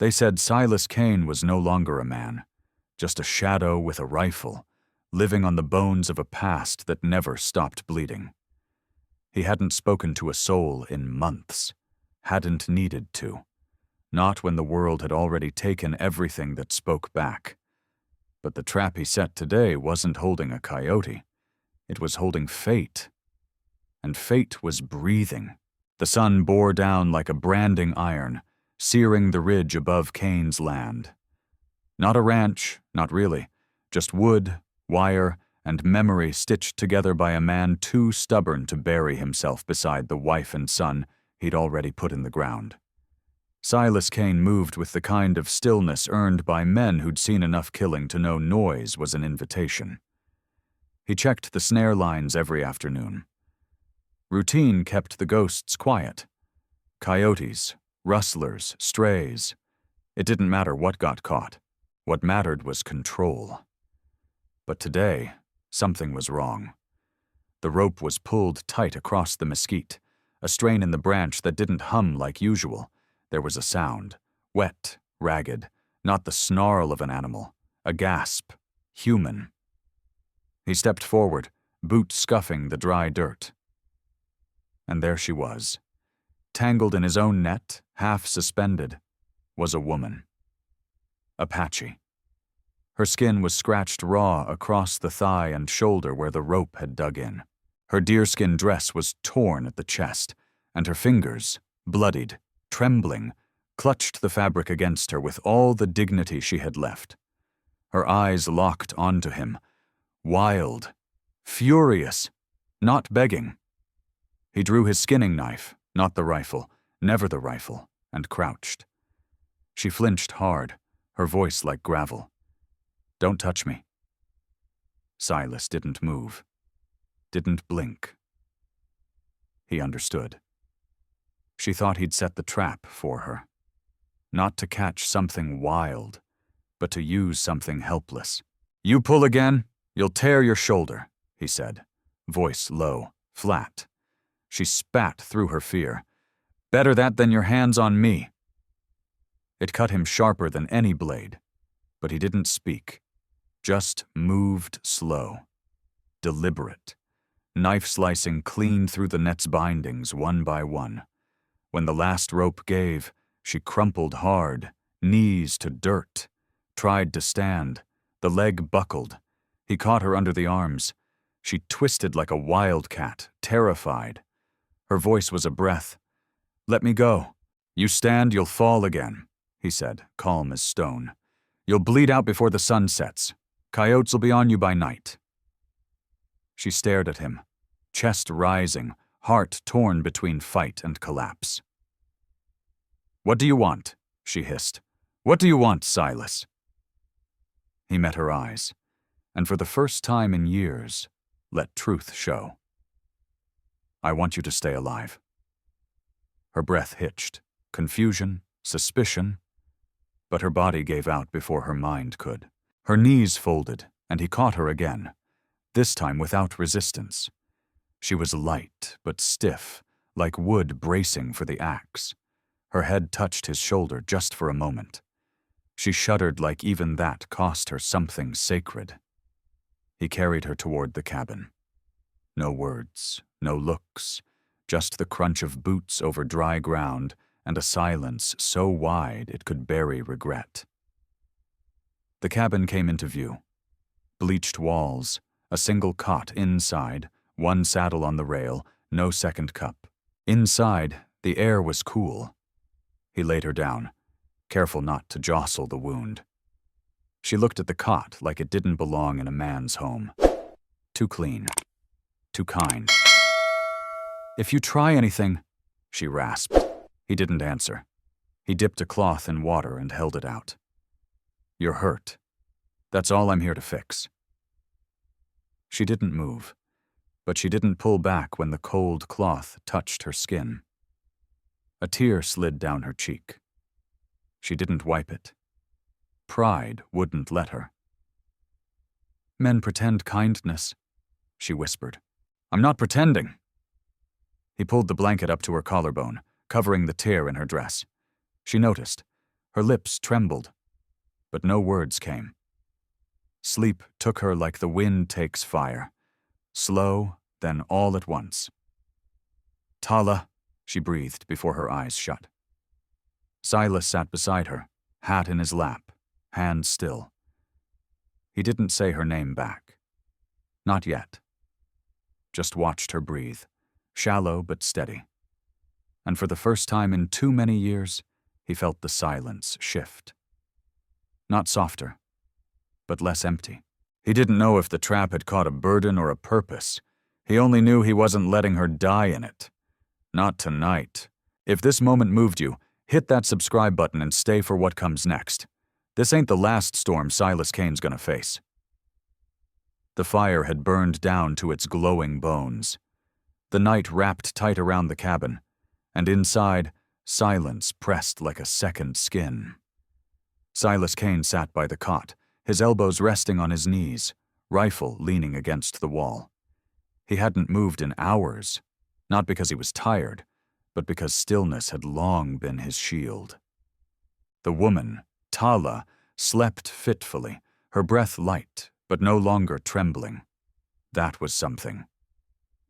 They said Silas Kane was no longer a man, just a shadow with a rifle, living on the bones of a past that never stopped bleeding. He hadn't spoken to a soul in months, hadn't needed to, not when the world had already taken everything that spoke back. But the trap he set today wasn't holding a coyote. It was holding fate. And fate was breathing. The sun bore down like a branding iron, searing the ridge above Kane's land. Not a ranch, not really, just wood, wire, and memory stitched together by a man too stubborn to bury himself beside the wife and son he'd already put in the ground. Silas Kane moved with the kind of stillness earned by men who'd seen enough killing to know noise was an invitation. He checked the snare lines every afternoon. Routine kept the ghosts quiet. Coyotes, rustlers, strays. It didn't matter what got caught. What mattered was control. But today, something was wrong. The rope was pulled tight across the mesquite, a strain in the branch that didn't hum like usual. There was a sound, wet, ragged, not the snarl of an animal, a gasp, human. He stepped forward, boot scuffing the dry dirt. And there she was. Tangled in his own net, half suspended, was a woman. Apache. Her skin was scratched raw across the thigh and shoulder where the rope had dug in. Her deerskin dress was torn at the chest, and her fingers, bloodied, trembling, clutched the fabric against her with all the dignity she had left. Her eyes locked onto him, wild, furious, not begging. He drew his skinning knife, not the rifle, never the rifle, and crouched. She flinched hard, her voice like gravel. "Don't touch me." Silas didn't move, didn't blink. He understood. She thought he'd set the trap for her. Not to catch something wild, but to use something helpless. "You pull again, you'll tear your shoulder," he said, voice low, flat. She spat through her fear. "Better that than your hands on me." It cut him sharper than any blade, but he didn't speak, just moved slow, deliberate, knife slicing clean through the net's bindings one by one. When the last rope gave, she crumpled hard, knees to dirt, tried to stand. The leg buckled. He caught her under the arms. She twisted like a wildcat, terrified. Her voice was a breath. "Let me go. You stand, you'll fall again," he said, calm as stone. "You'll bleed out before the sun sets. Coyotes will be on you by night." She stared at him, chest rising, heart torn between fight and collapse. "What do you want?" she hissed. "What do you want, Silas?" He met her eyes, and for the first time in years, let truth show. "I want you to stay alive." Her breath hitched, confusion, suspicion, but her body gave out before her mind could. Her knees folded, and he caught her again, this time without resistance. She was light but stiff, like wood bracing for the axe. Her head touched his shoulder just for a moment. She shuddered like even that cost her something sacred. He carried her toward the cabin. No words, no looks, just the crunch of boots over dry ground and a silence so wide it could bury regret. The cabin came into view. Bleached walls, a single cot inside, one saddle on the rail, no second cup. Inside, the air was cool. He laid her down, careful not to jostle the wound. She looked at the cot like it didn't belong in a man's home. Too clean. Too kind. "If you try anything," she rasped. He didn't answer. He dipped a cloth in water and held it out. "You're hurt. That's all I'm here to fix." She didn't move, but she didn't pull back when the cold cloth touched her skin. A tear slid down her cheek. She didn't wipe it. Pride wouldn't let her. "Men pretend kindness," she whispered. "I'm not pretending." He pulled the blanket up to her collarbone, covering the tear in her dress. She noticed. Her lips trembled, but no words came. Sleep took her like the wind takes fire, slow, then all at once. "Tala," she breathed before her eyes shut. Silas sat beside her, hat in his lap, hands still. He didn't say her name back. Not yet. Just watched her breathe, shallow but steady. And for the first time in too many years, he felt the silence shift. Not softer, but less empty. He didn't know if the trap had caught a burden or a purpose. He only knew he wasn't letting her die in it. Not tonight. If this moment moved you, hit that subscribe button and stay for what comes next. This ain't the last storm Silas Kane's gonna face. The fire had burned down to its glowing bones. The night wrapped tight around the cabin, and inside, silence pressed like a second skin. Silas Kane sat by the cot, his elbows resting on his knees, rifle leaning against the wall. He hadn't moved in hours, not because he was tired, but because stillness had long been his shield. The woman, Tala, slept fitfully, her breath light, but no longer trembling. That was something.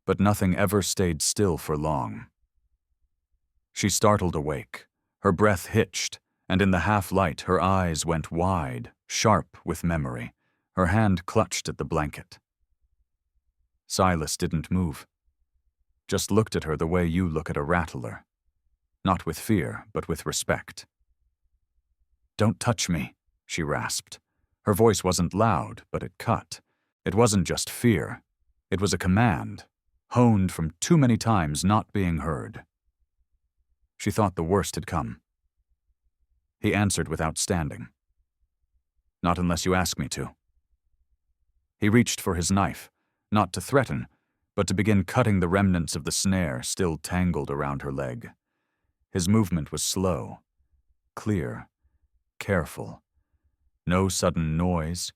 But nothing ever stayed still for long. She startled awake, her breath hitched, and in the half-light her eyes went wide, sharp with memory, her hand clutched at the blanket. Silas didn't move. Just looked at her the way you look at a rattler. Not with fear, but with respect. "Don't touch me," she rasped. Her voice wasn't loud, but it cut. It wasn't just fear. It was a command, honed from too many times not being heard. She thought the worst had come. He answered without standing. "Not unless you ask me to." He reached for his knife, not to threaten, but to begin cutting the remnants of the snare still tangled around her leg. His movement was slow, clear, careful. No sudden noise,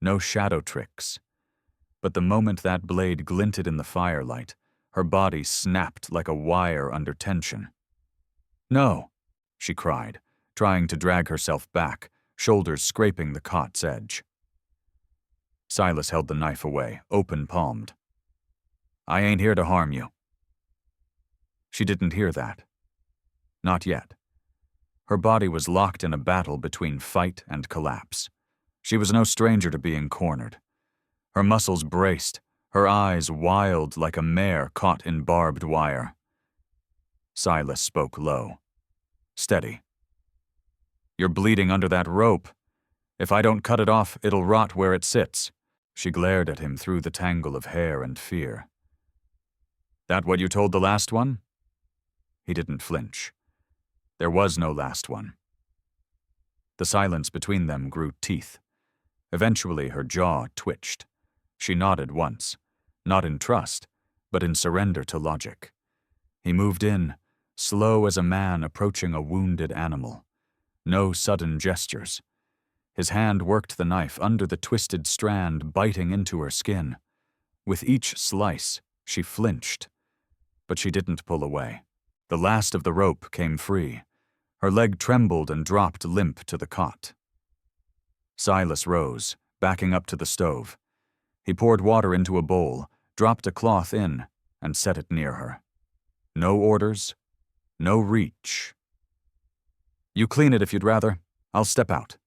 no shadow tricks. But the moment that blade glinted in the firelight, her body snapped like a wire under tension. "No," she cried, trying to drag herself back, shoulders scraping the cot's edge. Silas held the knife away, open-palmed. "I ain't here to harm you." She didn't hear that. Not yet. Her body was locked in a battle between fight and collapse. She was no stranger to being cornered. Her muscles braced, her eyes wild like a mare caught in barbed wire. Silas spoke low, steady. "You're bleeding under that rope. If I don't cut it off, it'll rot where it sits." She glared at him through the tangle of hair and fear. "That what you told the last one?" He didn't flinch. There was no last one. The silence between them grew teeth. Eventually her jaw twitched. She nodded once, not in trust, but in surrender to logic. He moved in, slow as a man approaching a wounded animal. No sudden gestures. His hand worked the knife under the twisted strand, biting into her skin. With each slice, she flinched, but she didn't pull away. The last of the rope came free. Her leg trembled and dropped limp to the cot. Silas rose, backing up to the stove. He poured water into a bowl, dropped a cloth in, and set it near her. No orders, no reach. "You clean it if you'd rather. I'll step out."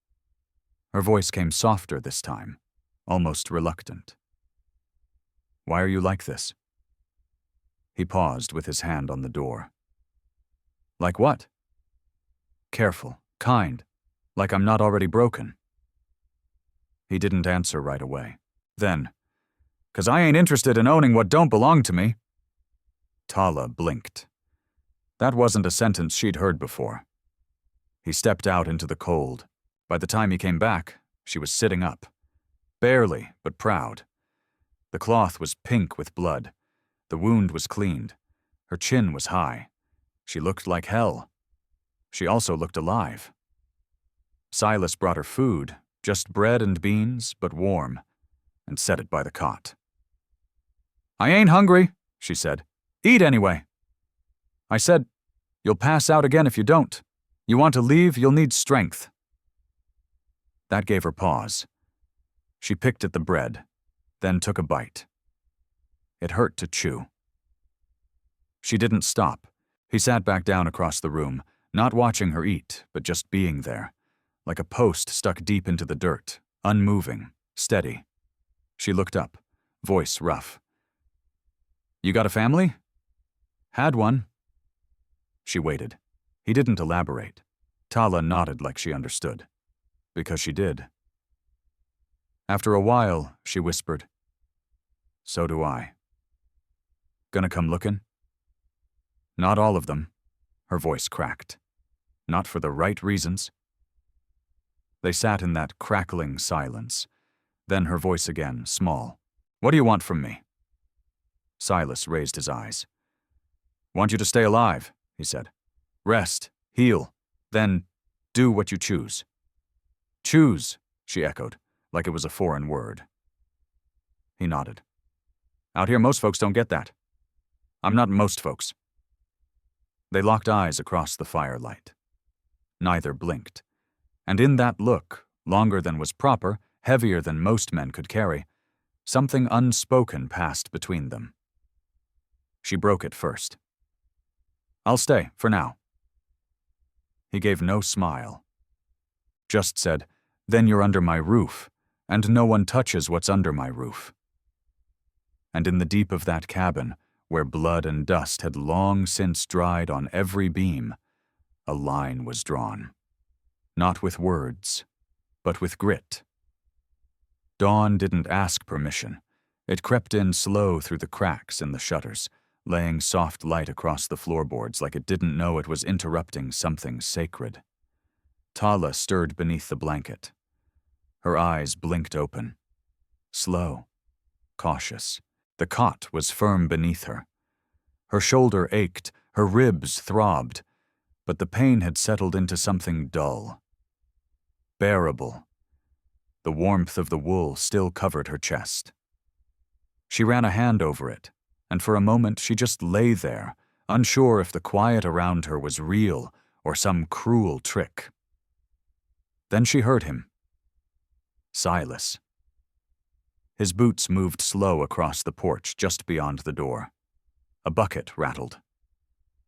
Her voice came softer this time, almost reluctant. "Why are you like this?" He paused with his hand on the door. "Like what?" "Careful, kind, like I'm not already broken." He didn't answer right away. Then, "'Cause I ain't interested in owning what don't belong to me." Tala blinked. That wasn't a sentence she'd heard before. He stepped out into the cold. By the time he came back, she was sitting up. Barely, but proud. The cloth was pink with blood. The wound was cleaned. Her chin was high. She looked like hell. She also looked alive. Silas brought her food, just bread and beans, but warm, and set it by the cot. "I ain't hungry," she said. "Eat anyway." I said, "You'll pass out again if you don't." You want to leave, you'll need strength. That gave her pause. She picked at the bread, then took a bite. It hurt to chew. She didn't stop. He sat back down across the room, not watching her eat, but just being there, like a post stuck deep into the dirt, unmoving, steady. She looked up, voice rough. You got a family? Had one. She waited. He didn't elaborate. Tala nodded like she understood. Because she did. After a while, she whispered, So do I. Gonna come looking? Not all of them. Her voice cracked. Not for the right reasons. They sat in that crackling silence. Then her voice again, small. What do you want from me? Silas raised his eyes. Want you to stay alive, he said. Rest, heal, then do what you choose. Choose, she echoed, like it was a foreign word. He nodded. Out here, most folks don't get that. I'm not most folks. They locked eyes across the firelight. Neither blinked. And in that look, longer than was proper, heavier than most men could carry, something unspoken passed between them. She broke it first. I'll stay, for now. He gave no smile. Just said, Then you're under my roof, and no one touches what's under my roof. And in the deep of that cabin, where blood and dust had long since dried on every beam, a line was drawn. Not with words, but with grit. Dawn didn't ask permission. It crept in slow through the cracks in the shutters, laying soft light across the floorboards like it didn't know it was interrupting something sacred. Tala stirred beneath the blanket. Her eyes blinked open. Slow, cautious. The cot was firm beneath her. Her shoulder ached, her ribs throbbed, but the pain had settled into something dull. Bearable. The warmth of the wool still covered her chest. She ran a hand over it, and for a moment she just lay there, unsure if the quiet around her was real or some cruel trick. Then she heard him. Silas. His boots moved slow across the porch just beyond the door. A bucket rattled.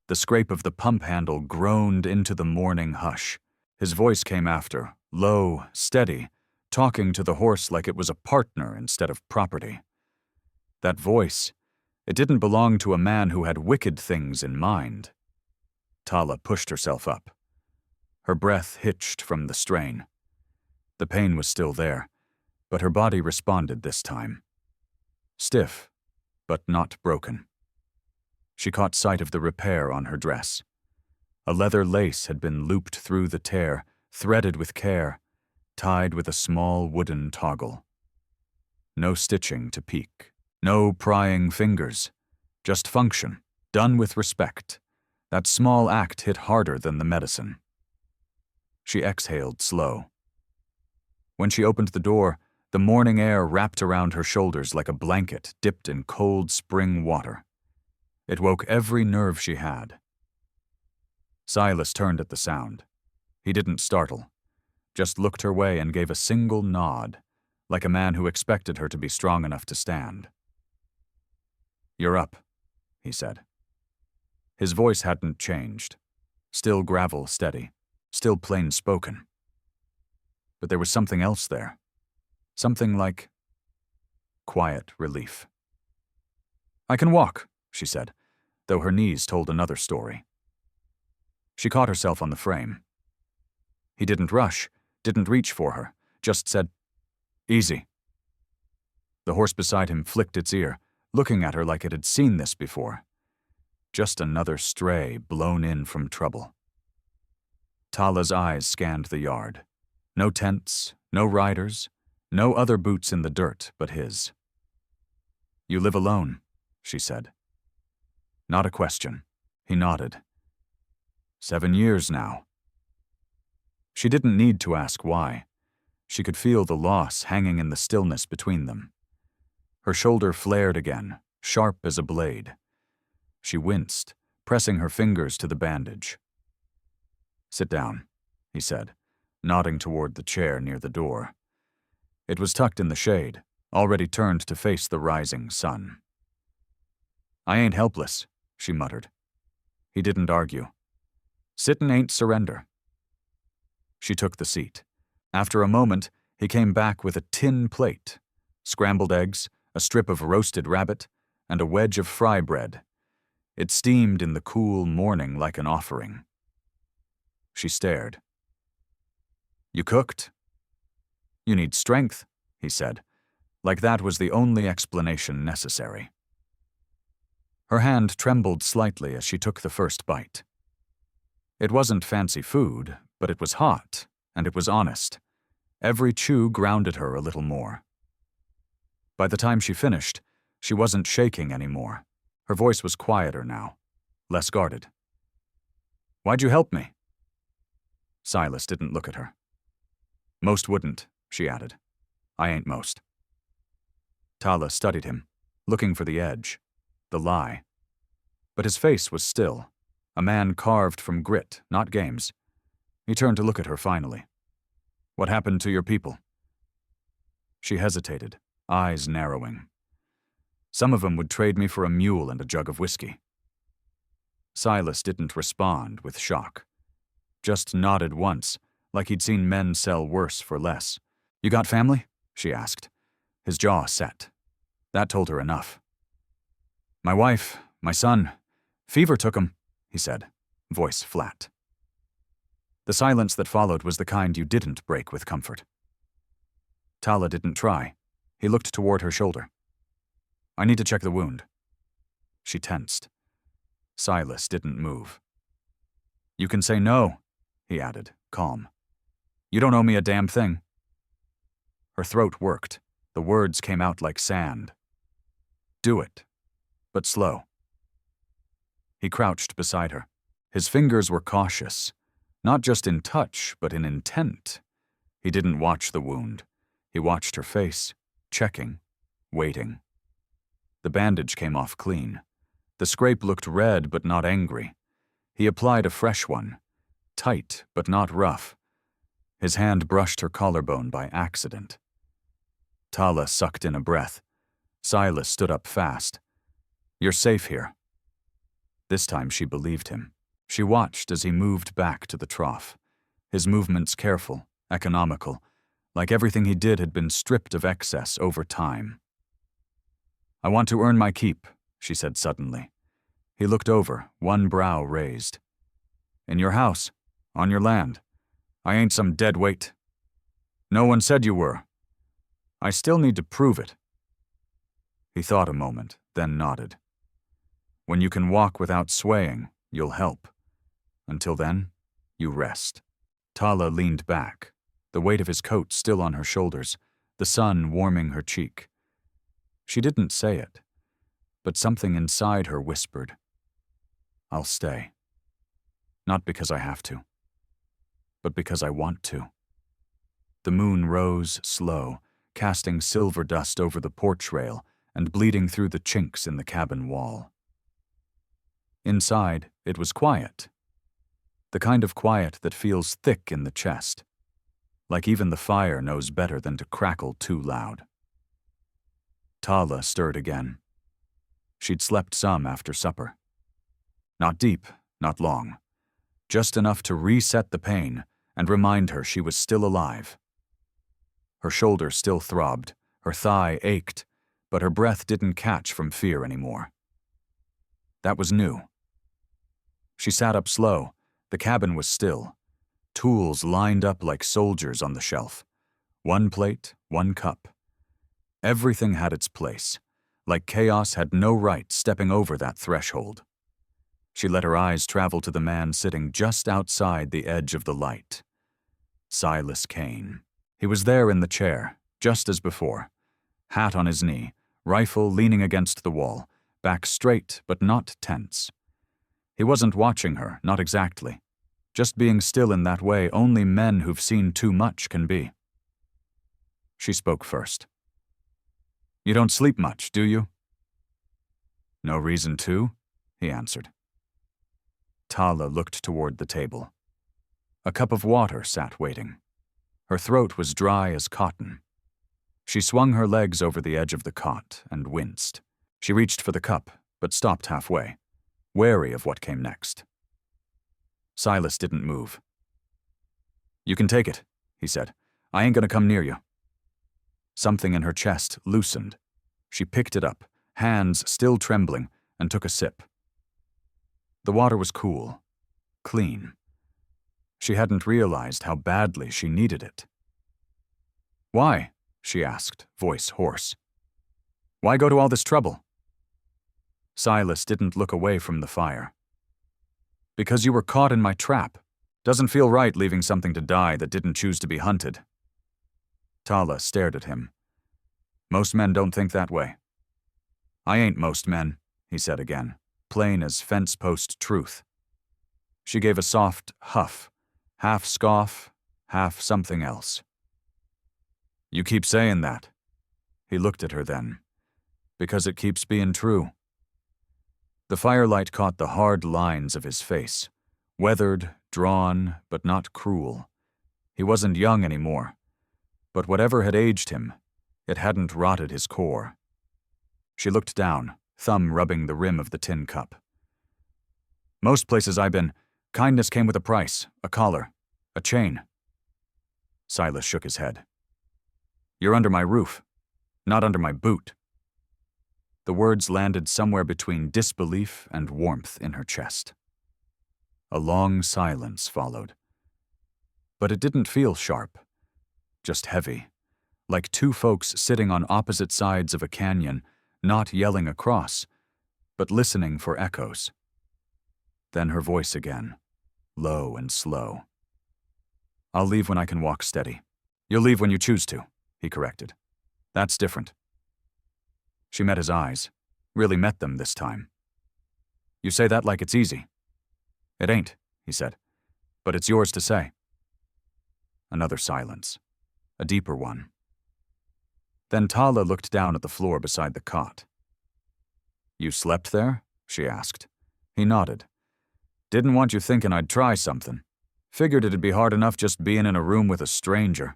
The scrape of the pump handle groaned into the morning hush. His voice came after, low, steady, talking to the horse like it was a partner instead of property. That voice, it didn't belong to a man who had wicked things in mind. Tala pushed herself up. Her breath hitched from the strain. The pain was still there, but her body responded this time. Stiff, but not broken. She caught sight of the repair on her dress. A leather lace had been looped through the tear, threaded with care, tied with a small wooden toggle. No stitching to peek, no prying fingers, just function, done with respect. That small act hit harder than the medicine. She exhaled slow. When she opened the door, the morning air wrapped around her shoulders like a blanket dipped in cold spring water. It woke every nerve she had. Silas turned at the sound. He didn't startle, just looked her way and gave a single nod, like a man who expected her to be strong enough to stand. You're up, he said. His voice hadn't changed, still gravel steady, still plain spoken. But there was something else there, something like quiet relief. I can walk, she said, though her knees told another story. She caught herself on the frame. He didn't rush, didn't reach for her, just said, Easy. The horse beside him flicked its ear, looking at her like it had seen this before. Just another stray blown in from trouble. Tala's eyes scanned the yard. No tents, no riders, no other boots in the dirt but his. You live alone, she said. Not a question. He nodded. 7 years now. She didn't need to ask why. She could feel the loss hanging in the stillness between them. Her shoulder flared again, sharp as a blade. She winced, pressing her fingers to the bandage. Sit down, he said, nodding toward the chair near the door. It was tucked in the shade, already turned to face the rising sun. I ain't helpless, she muttered. He didn't argue. Sittin' ain't surrender. She took the seat. After a moment, he came back with a tin plate, scrambled eggs, a strip of roasted rabbit, and a wedge of fry bread. It steamed in the cool morning like an offering. She stared. You cooked? You need strength, he said, like that was the only explanation necessary. Her hand trembled slightly as she took the first bite. It wasn't fancy food, but it was hot, and it was honest. Every chew grounded her a little more. By the time she finished, she wasn't shaking anymore. Her voice was quieter now, less guarded. Why'd you help me? Silas didn't look at her. Most wouldn't, she added. I ain't most. Tala studied him, looking for the edge, the lie. But his face was still, a man carved from grit, not games. He turned to look at her finally. What happened to your people? She hesitated, eyes narrowing. Some of them would trade me for a mule and a jug of whiskey. Silas didn't respond with shock. Just nodded once, like he'd seen men sell worse for less. You got family? She asked. His jaw set. That told her enough. My wife, my son. Fever took 'em, he said, voice flat. The silence that followed was the kind you didn't break with comfort. Tala didn't try. He looked toward her shoulder. I need to check the wound. She tensed. Silas didn't move. You can say no, he added, calm. You don't owe me a damn thing. Her throat worked. The words came out like sand. Do it, but slow. He crouched beside her. His fingers were cautious, not just in touch, but in intent. He didn't watch the wound. He watched her face, checking, waiting. The bandage came off clean. The scrape looked red but not angry. He applied a fresh one, tight but not rough. His hand brushed her collarbone by accident. Tala sucked in a breath. Silas stood up fast. You're safe here. This time she believed him. She watched as he moved back to the trough. His movements careful, economical, like everything he did had been stripped of excess over time. I want to earn my keep, she said suddenly. He looked over, one brow raised. In your house, on your land. I ain't some dead weight. No one said you were. I still need to prove it. He thought a moment, then nodded. When you can walk without swaying, you'll help. Until then, you rest. Tala leaned back, the weight of his coat still on her shoulders, the sun warming her cheek. She didn't say it, but something inside her whispered, I'll stay. Not because I have to, but because I want to. The moon rose slow, casting silver dust over the porch rail and bleeding through the chinks in the cabin wall. Inside, it was quiet. The kind of quiet that feels thick in the chest, like even the fire knows better than to crackle too loud. Tala stirred again. She'd slept some after supper. Not deep, not long. Just enough to reset the pain and remind her she was still alive. Her shoulder still throbbed, her thigh ached, but her breath didn't catch from fear anymore. That was new. She sat up slow. The cabin was still. Tools lined up like soldiers on the shelf. One plate, one cup. Everything had its place, like chaos had no right stepping over that threshold. She let her eyes travel to the man sitting just outside the edge of the light. Silas Kane. He was there in the chair, just as before. Hat on his knee, rifle leaning against the wall, back straight but not tense. He wasn't watching her, not exactly. Just being still in that way only men who've seen too much can be. She spoke first. You don't sleep much, do you? No reason to, he answered. Tala looked toward the table. A cup of water sat waiting. Her throat was dry as cotton. She swung her legs over the edge of the cot and winced. She reached for the cup, but stopped halfway, wary of what came next. Silas didn't move. "You can take it," he said. "I ain't gonna come near you." Something in her chest loosened. She picked it up, hands still trembling, and took a sip. The water was cool, clean. She hadn't realized how badly she needed it. "Why?" she asked, voice hoarse. "Why go to all this trouble?" Silas didn't look away from the fire. "Because you were caught in my trap. Doesn't feel right leaving something to die that didn't choose to be hunted." Tala stared at him. "Most men don't think that way." "I ain't most men," he said again, plain as fence-post truth. She gave a soft huff, half scoff, half something else. "You keep saying that." He looked at her then. "Because it keeps being true." The firelight caught the hard lines of his face, weathered, drawn, but not cruel. He wasn't young anymore, but whatever had aged him, it hadn't rotted his core. She looked down, thumb rubbing the rim of the tin cup. "Most places I've been, kindness came with a price, a collar, a chain." Silas shook his head. "You're under my roof, not under my boot." The words landed somewhere between disbelief and warmth in her chest. A long silence followed. But it didn't feel sharp, just heavy, like two folks sitting on opposite sides of a canyon, not yelling across, but listening for echoes. Then her voice again, low and slow. "I'll leave when I can walk steady." "You'll leave when you choose to," he corrected. "That's different." She met his eyes, really met them this time. "You say that like it's easy." "It ain't," he said, "but it's yours to say." Another silence, a deeper one. Then Tala looked down at the floor beside the cot. "You slept there?" she asked. He nodded. "Didn't want you thinking I'd try something. Figured it'd be hard enough just being in a room with a stranger."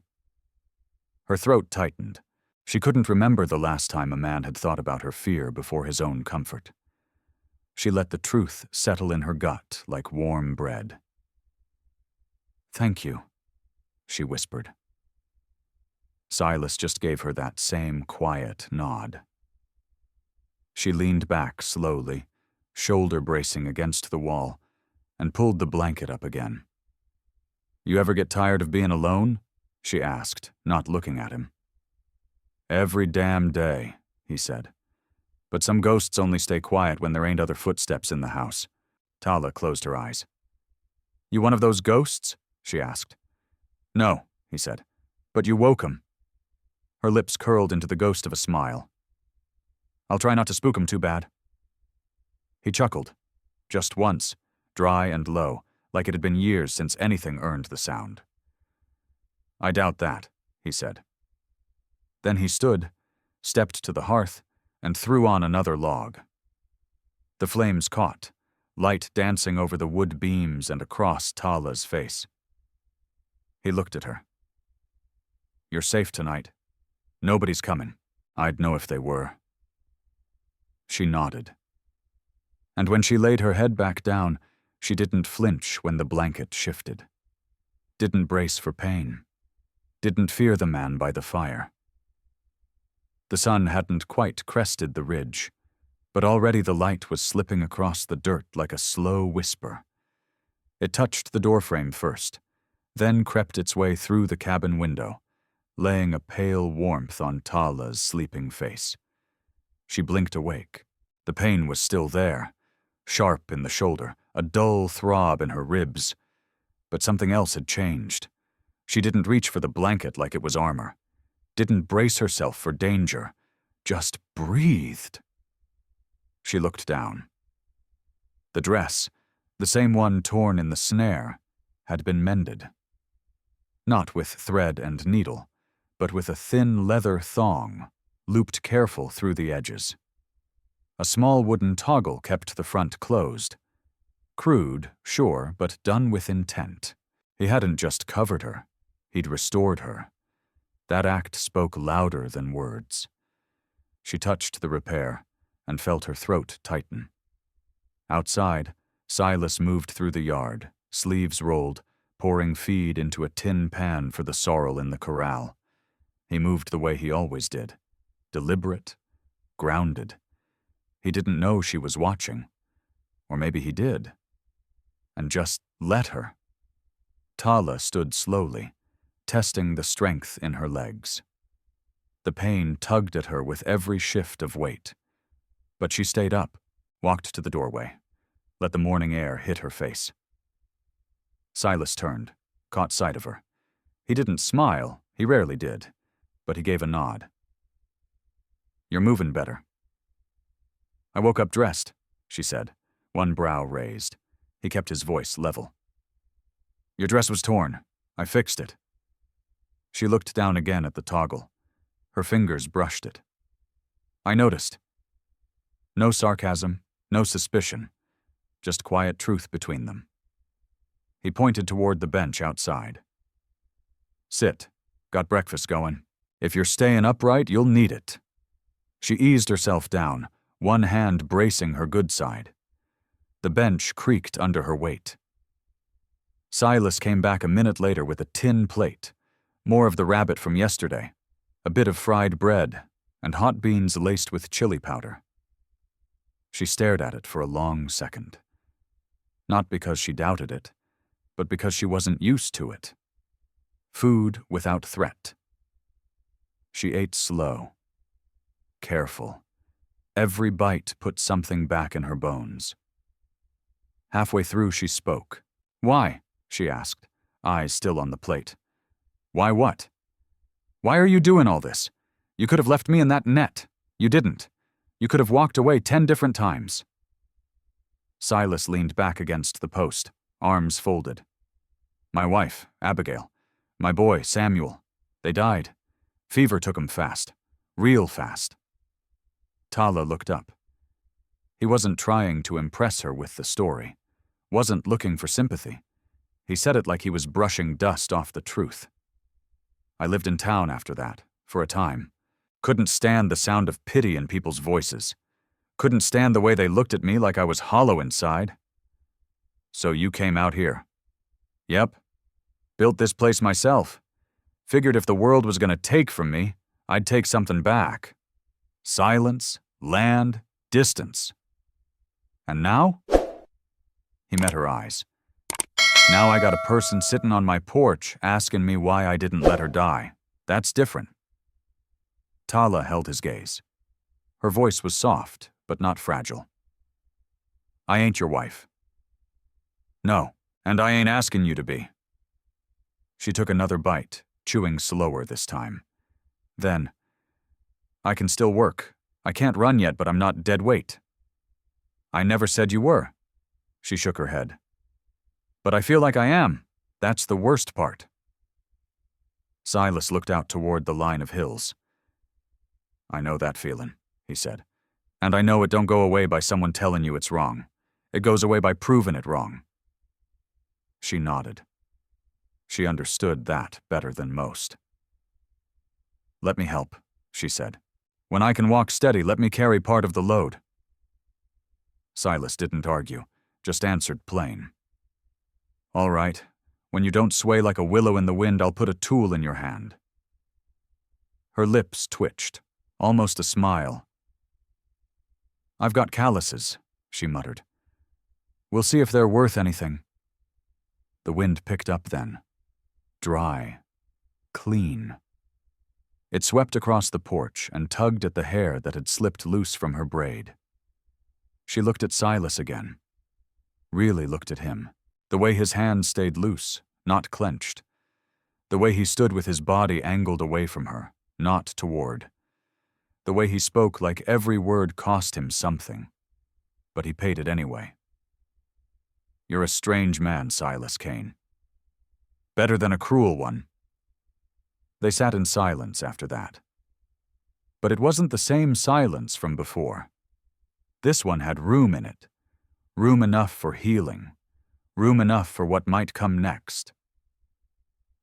Her throat tightened. She couldn't remember the last time a man had thought about her fear before his own comfort. She let the truth settle in her gut like warm bread. "Thank you," she whispered. Silas just gave her that same quiet nod. She leaned back slowly, shoulder bracing against the wall, and pulled the blanket up again. "You ever get tired of being alone?" she asked, not looking at him. "Every damn day," he said. "But some ghosts only stay quiet when there ain't other footsteps in the house." Tala closed her eyes. "You one of those ghosts?" she asked. "No," he said. "But you woke 'em." Her lips curled into the ghost of a smile. "I'll try not to spook 'em too bad." He chuckled. Just once, dry and low, like it had been years since anything earned the sound. "I doubt that," he said. Then he stood, stepped to the hearth, and threw on another log. The flames caught, light dancing over the wood beams and across Tala's face. He looked at her. "You're safe tonight. Nobody's coming. I'd know if they were." She nodded. And when she laid her head back down, she didn't flinch when the blanket shifted. Didn't brace for pain. Didn't fear the man by the fire. The sun hadn't quite crested the ridge, but already the light was slipping across the dirt like a slow whisper. It touched the doorframe first, then crept its way through the cabin window, laying a pale warmth on Tala's sleeping face. She blinked awake. The pain was still there, sharp in the shoulder, a dull throb in her ribs. But something else had changed. She didn't reach for the blanket like it was armor. Didn't brace herself for danger. Just breathed. She looked down. The dress, the same one torn in the snare, had been mended. Not with thread and needle, but with a thin leather thong, looped careful through the edges. A small wooden toggle kept the front closed. Crude, sure, but done with intent. He hadn't just covered her, he'd restored her. That act spoke louder than words. She touched the repair and felt her throat tighten. Outside, Silas moved through the yard, sleeves rolled, pouring feed into a tin pan for the sorrel in the corral. He moved the way he always did, deliberate, grounded. He didn't know she was watching. Or maybe he did. And just let her. Tala stood slowly, testing the strength in her legs. The pain tugged at her with every shift of weight. But she stayed up, walked to the doorway, let the morning air hit her face. Silas turned, caught sight of her. He didn't smile, he rarely did, but he gave a nod. "You're moving better." "I woke up dressed," she said, one brow raised. He kept his voice level. "Your dress was torn. I fixed it." She looked down again at the toggle. Her fingers brushed it. "I noticed." No sarcasm, no suspicion, just quiet truth between them. He pointed toward the bench outside. "Sit. Got breakfast going. If you're staying upright, you'll need it." She eased herself down, one hand bracing her good side. The bench creaked under her weight. Silas came back a minute later with a tin plate, more of the rabbit from yesterday, a bit of fried bread, and hot beans laced with chili powder. She stared at it for a long second. Not because she doubted it, but because she wasn't used to it. Food without threat. She ate slow, careful. Every bite put something back in her bones. Halfway through, she spoke. "Why?" she asked, eyes still on the plate. "Why what? Why are you doing all this? You could have left me in that net. You didn't. You could have walked away 10 different times." Silas leaned back against the post, arms folded. "My wife, Abigail. My boy, Samuel. They died. Fever took 'em fast. Real fast." Tala looked up. He wasn't trying to impress her with the story. Wasn't looking for sympathy. He said it like he was brushing dust off the truth. "I lived in town after that, for a time. Couldn't stand the sound of pity in people's voices. Couldn't stand the way they looked at me like I was hollow inside." "So you came out here?" "Yep. Built this place myself. Figured if the world was gonna take from me, I'd take something back. Silence, land, distance. And now?" He met her eyes. "Now I got a person sitting on my porch asking me why I didn't let her die. That's different." Tala held his gaze. Her voice was soft, but not fragile. "I ain't your wife." "No, and I ain't asking you to be." She took another bite, chewing slower this time. Then, "I can still work. I can't run yet, but I'm not dead weight." "I never said you were." She shook her head. "But I feel like I am. That's the worst part." Silas looked out toward the line of hills. "I know that feeling," he said. "And I know it don't go away by someone telling you it's wrong. It goes away by proving it wrong." She nodded. She understood that better than most. "Let me help," she said. "When I can walk steady, let me carry part of the load." Silas didn't argue, just answered plain. "All right. When you don't sway like a willow in the wind, I'll put a tool in your hand." Her lips twitched, almost a smile. "I've got calluses," she muttered. "We'll see if they're worth anything." The wind picked up then. Dry. Clean. It swept across the porch and tugged at the hair that had slipped loose from her braid. She looked at Silas again. Really looked at him. The way his hands stayed loose, not clenched. The way he stood with his body angled away from her, not toward. The way he spoke like every word cost him something. But he paid it anyway. "You're a strange man, Silas Kane. Better than a cruel one." They sat in silence after that. But it wasn't the same silence from before. This one had room in it. Room enough for healing. Room enough for what might come next.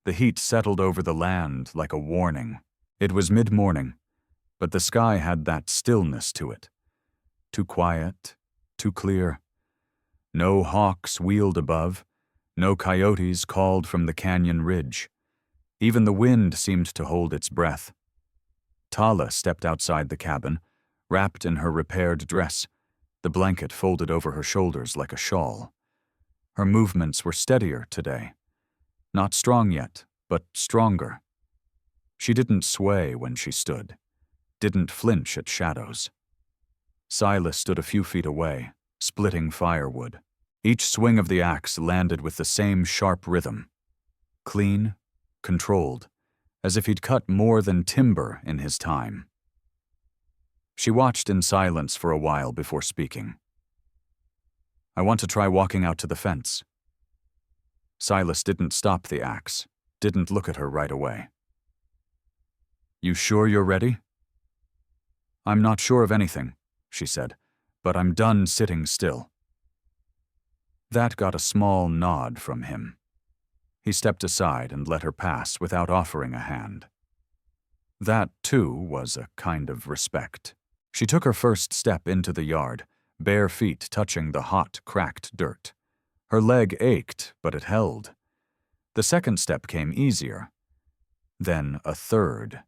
The heat settled over the land like a warning. It was mid-morning, but the sky had that stillness to it. Too quiet, too clear. No hawks wheeled above, no coyotes called from the canyon ridge. Even the wind seemed to hold its breath. Tala stepped outside the cabin, wrapped in her repaired dress, the blanket folded over her shoulders like a shawl. Her movements were steadier today. Not strong yet, but stronger. She didn't sway when she stood, didn't flinch at shadows. Silas stood a few feet away, splitting firewood. Each swing of the axe landed with the same sharp rhythm. Clean, controlled, as if he'd cut more than timber in his time. She watched in silence for a while before speaking. "I want to try walking out to the fence." Silas didn't stop the axe, didn't look at her right away. "You sure you're ready?" "I'm not sure of anything," she said, "but I'm done sitting still." That got a small nod from him. He stepped aside and let her pass without offering a hand. That, too, was a kind of respect. She took her first step into the yard, bare feet touching the hot, cracked dirt. Her leg ached, but it held. The second step came easier. Then a third.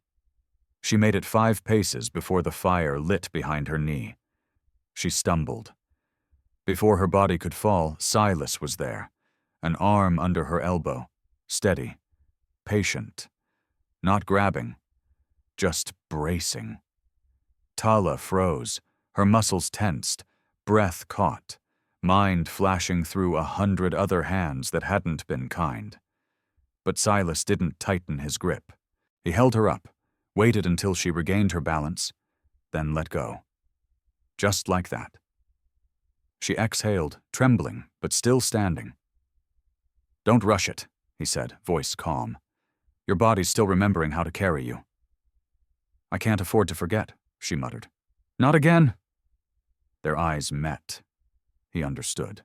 She made it 5 paces before the fire lit behind her knee. She stumbled. Before her body could fall, Silas was there, an arm under her elbow, steady, patient, not grabbing, just bracing. Tala froze, her muscles tensed, breath caught, mind flashing through 100 other hands that hadn't been kind. But Silas didn't tighten his grip. He held her up, waited until she regained her balance, then let go. Just like that. She exhaled, trembling, but still standing. "Don't rush it," he said, voice calm. "Your body's still remembering how to carry you." "I can't afford to forget," she muttered. "Not again." Their eyes met. He understood.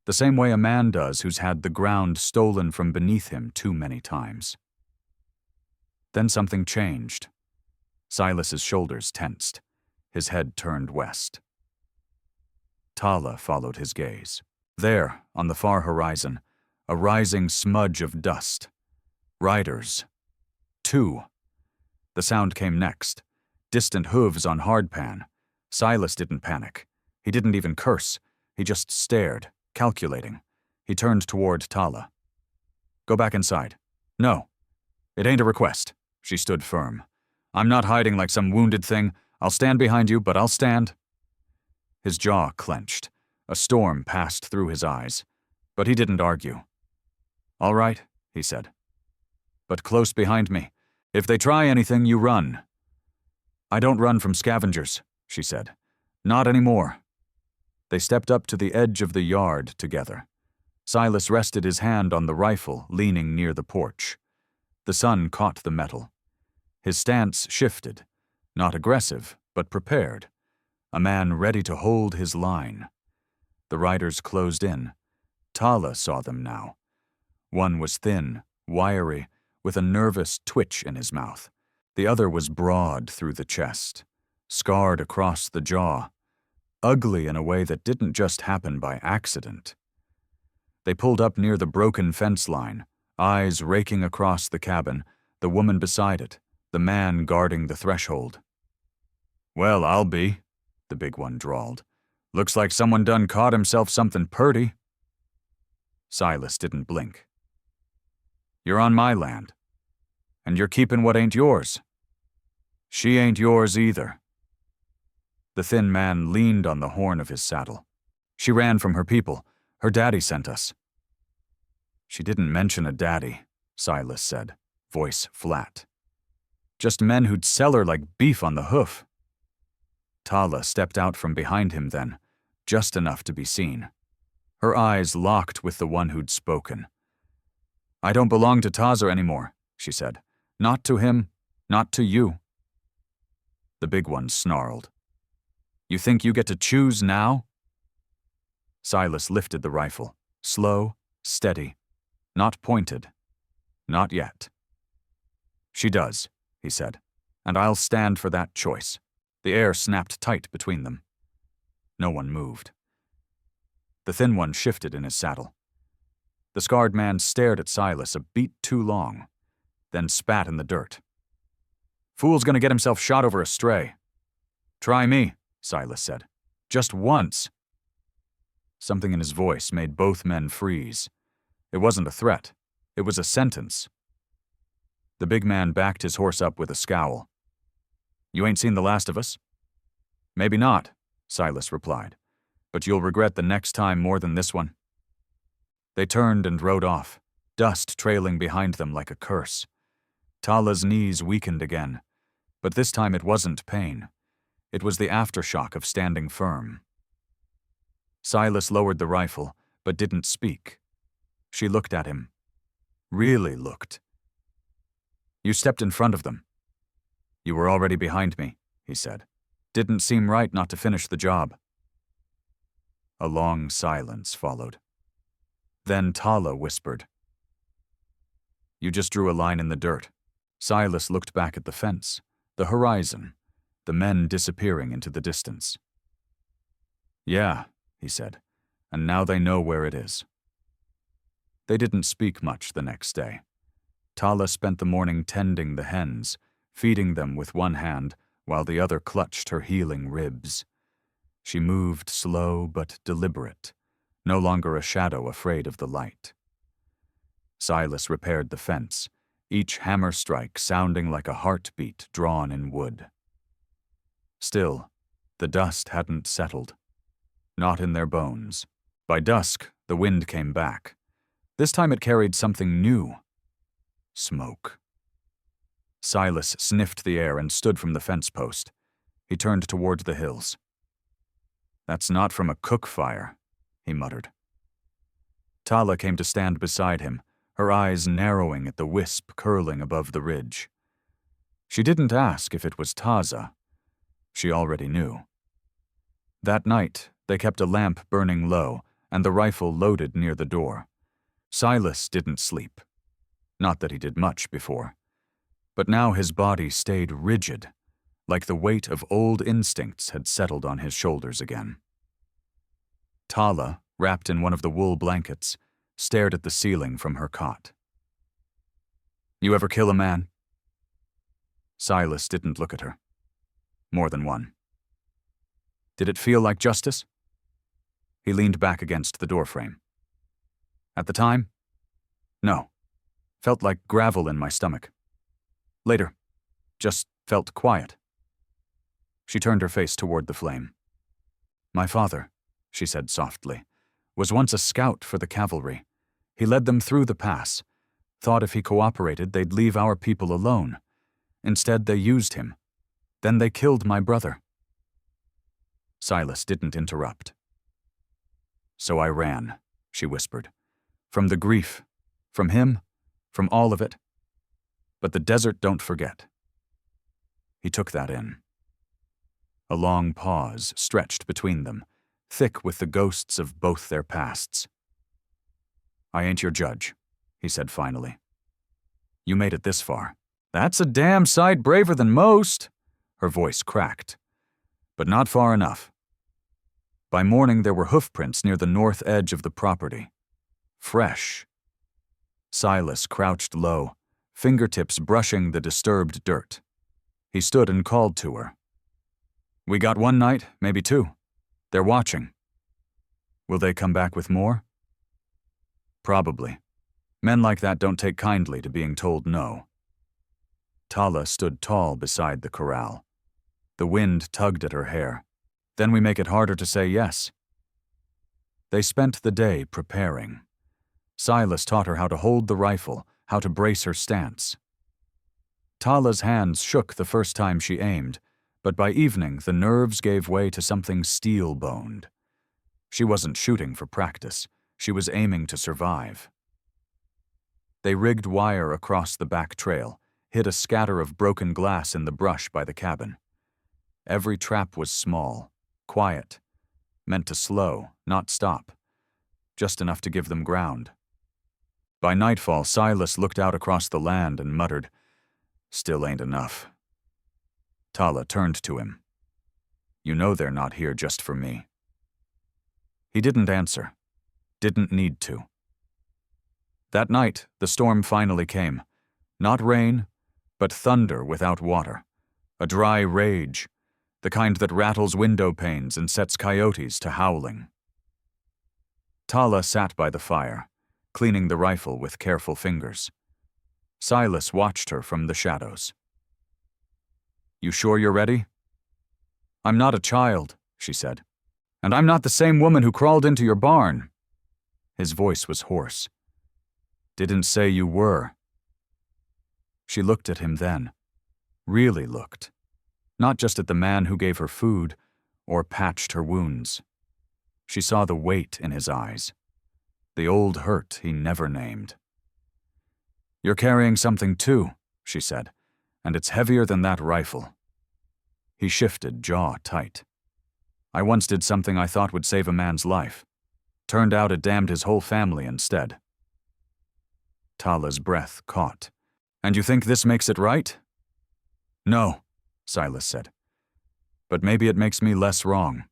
The same way a man does who's had the ground stolen from beneath him too many times. Then something changed. Silas's shoulders tensed. His head turned west. Tala followed his gaze. There, on the far horizon, a rising smudge of dust. Riders. 2. The sound came next. Distant hooves on hardpan. Silas didn't panic. He didn't even curse. He just stared, calculating. He turned toward Tala. "Go back inside." "No. It ain't a request." She stood firm. "I'm not hiding like some wounded thing. I'll stand behind you, but I'll stand." His jaw clenched. A storm passed through his eyes. But he didn't argue. "All right," he said. "But close behind me. If they try anything, you run." "I don't run from scavengers," she said. "Not anymore." They stepped up to the edge of the yard together. Silas rested his hand on the rifle, leaning near the porch. The sun caught the metal. His stance shifted. Not aggressive, but prepared. A man ready to hold his line. The riders closed in. Tala saw them now. One was thin, wiry, with a nervous twitch in his mouth. The other was broad through the chest, scarred across the jaw, ugly in a way that didn't just happen by accident. They pulled up near the broken fence line, eyes raking across the cabin, the woman beside it, the man guarding the threshold. "Well, I'll be," the big one drawled. "Looks like someone done caught himself something purty." Silas didn't blink. "You're on my land, and you're keeping what ain't yours. She ain't yours either." The thin man leaned on the horn of his saddle. "She ran from her people. Her daddy sent us." "She didn't mention a daddy," Silas said, voice flat. "Just men who'd sell her like beef on the hoof." Tala stepped out from behind him then, just enough to be seen. Her eyes locked with the one who'd spoken. "I don't belong to Taza anymore," she said. "Not to him, not to you." The big one snarled. "You think you get to choose now?" Silas lifted the rifle, slow, steady, not pointed. Not yet. She does, he said, and I'll stand for that choice. The air snapped tight between them. No one moved. The thin one shifted in his saddle. The scarred man stared at Silas a beat too long, then spat in the dirt. Fool's gonna get himself shot over a stray. Try me, Silas said. Just once. Something in his voice made both men freeze. It wasn't a threat. It was a sentence. The big man backed his horse up with a scowl. You ain't seen the last of us? Maybe not, Silas replied, but you'll regret the next time more than this one. They turned and rode off, dust trailing behind them like a curse. Tala's knees weakened again, but this time it wasn't pain. It was the aftershock of standing firm. Silas lowered the rifle, but didn't speak. She looked at him. Really looked. You stepped in front of them. You were already behind me, he said. Didn't seem right not to finish the job. A long silence followed. Then Tala whispered. You just drew a line in the dirt. Silas looked back at the fence, the horizon, the men disappearing into the distance. Yeah, he said, and now they know where it is. They didn't speak much the next day. Tala spent the morning tending the hens, feeding them with one hand while the other clutched her healing ribs. She moved slow but deliberate, no longer a shadow afraid of the light. Silas repaired the fence, each hammer strike sounding like a heartbeat drawn in wood. Still, the dust hadn't settled. Not in their bones. By dusk, the wind came back. This time it carried something new. Smoke. Silas sniffed the air and stood from the fence post. He turned toward the hills. That's not from a cook fire, he muttered. Tala came to stand beside him, her eyes narrowing at the wisp curling above the ridge. She didn't ask if it was Taza. She already knew. That night, they kept a lamp burning low and the rifle loaded near the door. Silas didn't sleep. Not that he did much before. But now his body stayed rigid, like the weight of old instincts had settled on his shoulders again. Tala, wrapped in one of the wool blankets, stared at the ceiling from her cot. You ever kill a man? Silas didn't look at her. More than one. Did it feel like justice? He leaned back against the doorframe. At the time? No. Felt like gravel in my stomach. Later, just felt quiet. She turned her face toward the flame. My father, she said softly, was once a scout for the cavalry. He led them through the pass. Thought if he cooperated, they'd leave our people alone. Instead, they used him. Then they killed my brother. Silas didn't interrupt. So I ran, she whispered. From the grief. From him. From all of it. But the desert don't forget. He took that in. A long pause stretched between them, thick with the ghosts of both their pasts. I ain't your judge, he said finally. You made it this far. That's a damn sight braver than most, her voice cracked. But not far enough. By morning there were hoofprints near the north edge of the property. Fresh. Silas crouched low, fingertips brushing the disturbed dirt. He stood and called to her. We got one night, maybe two. They're watching. Will they come back with more? Probably. Men like that don't take kindly to being told no. Tala stood tall beside the corral. The wind tugged at her hair. Then we make it harder to say yes. They spent the day preparing. Silas taught her how to hold the rifle, how to brace her stance. Tala's hands shook the first time she aimed, but by evening the nerves gave way to something steel-boned. She wasn't shooting for practice. She was aiming to survive. They rigged wire across the back trail, hid a scatter of broken glass in the brush by the cabin. Every trap was small, quiet, meant to slow, not stop, just enough to give them ground. By nightfall, Silas looked out across the land and muttered, "Still ain't enough." Tala turned to him. "You know they're not here just for me." He didn't answer. Didn't need to. That night, the storm finally came. Not rain, but thunder without water. A dry rage, the kind that rattles window panes and sets coyotes to howling. Tala sat by the fire, cleaning the rifle with careful fingers. Silas watched her from the shadows. "You sure you're ready?" "I'm not a child," she said. "And I'm not the same woman who crawled into your barn." His voice was hoarse. "Didn't say you were." She looked at him then. Really looked. Not just at the man who gave her food or patched her wounds. She saw the weight in his eyes. The old hurt he never named. "You're carrying something too," she said, "and it's heavier than that rifle." He shifted, jaw tight. "I once did something I thought would save a man's life. Turned out it damned his whole family instead." Tala's breath caught. "And you think this makes it right?" "No," Silas said. "But maybe it makes me less wrong."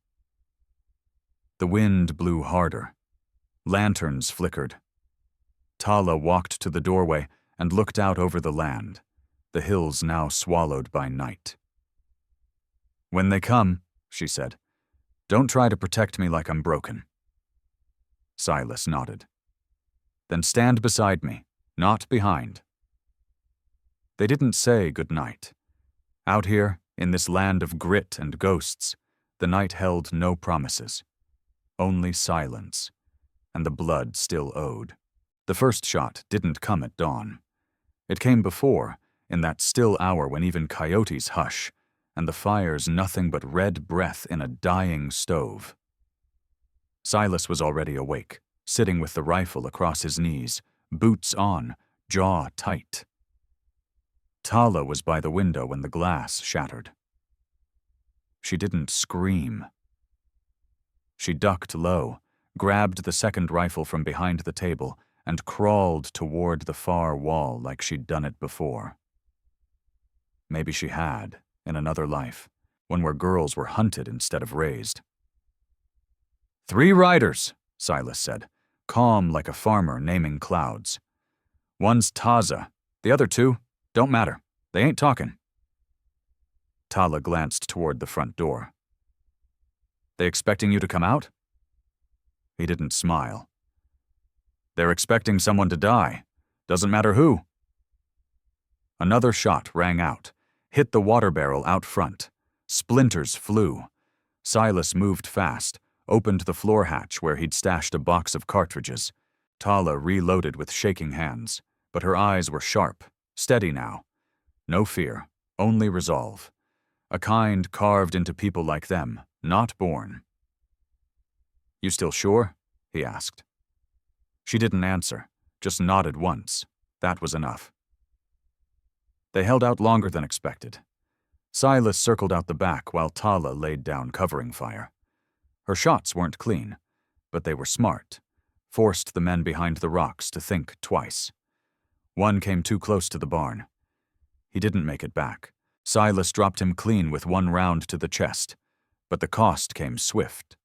The wind blew harder. Lanterns flickered. Tala walked to the doorway and looked out over the land, the hills now swallowed by night. "When they come," she said, "don't try to protect me like I'm broken." Silas nodded. "Then stand beside me, not behind." They didn't say good night. Out here, in this land of grit and ghosts, the night held no promises. Only silence, and the blood still owed. The first shot didn't come at dawn. It came before, in that still hour when even coyotes hush, and the fire's nothing but red breath in a dying stove. Silas was already awake, sitting with the rifle across his knees, boots on, jaw tight. Tala was by the window when the glass shattered. She didn't scream. She ducked low, grabbed the second rifle from behind the table, and crawled toward the far wall like she'd done it before. Maybe she had, in another life, one where girls were hunted instead of raised. "3 riders," Silas said, calm like a farmer naming clouds. "One's Taza, the other 2, don't matter. They ain't talking." Tala glanced toward the front door. "They expecting you to come out?" He didn't smile. "They're expecting someone to die. Doesn't matter who." Another shot rang out, hit the water barrel out front. Splinters flew. Silas moved fast, opened the floor hatch where he'd stashed a box of cartridges. Tala reloaded with shaking hands, but her eyes were sharp, steady now. No fear, only resolve. A kind carved into people like them, not born. "You still sure?" he asked. She didn't answer, just nodded once. That was enough. They held out longer than expected. Silas circled out the back while Tala laid down covering fire. Her shots weren't clean, but they were smart, forced the men behind the rocks to think twice. One came too close to the barn. He didn't make it back. Silas dropped him clean with 1 round to the chest, but the cost came swift.